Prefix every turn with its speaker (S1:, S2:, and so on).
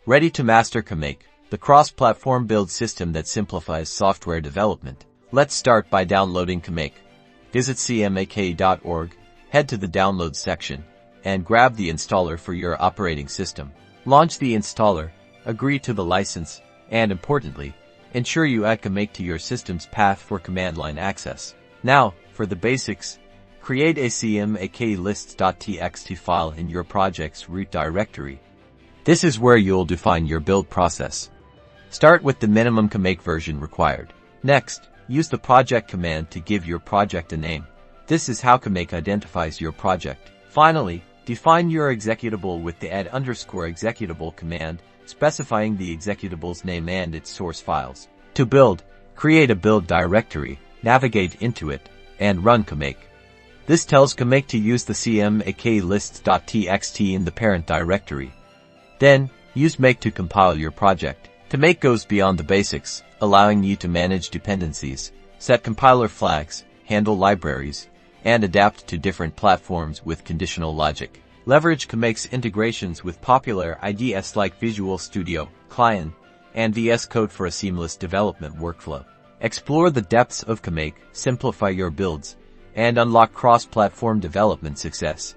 S1: Ready to master CMake, the cross-platform build system that simplifies software development. Let's start by downloading CMake. Visit cmake.org, head to the Downloads section, and grab the installer for your operating system. Launch the installer, agree to the license, and importantly, ensure you add CMake to your system's path for command line access. Now, for the basics, create a CMakeLists.txt file in your project's root directory. This is where you'll define your build process. Start with the minimum CMake version required. Next, use the project command to give your project a name. This is how CMake identifies your project. Finally, define your executable with the add_executable command, specifying the executable's name and its source files. To build, create a build directory, navigate into it, and run CMake. This tells CMake to use the CMakeLists.txt in the parent directory. Then, use Make to compile your project. CMake goes beyond the basics, allowing you to manage dependencies, set compiler flags, handle libraries, and adapt to different platforms with conditional logic. Leverage CMake's integrations with popular IDEs like Visual Studio, Client, and VS Code for a seamless development workflow. Explore the depths of CMake, simplify your builds, and unlock cross-platform development success.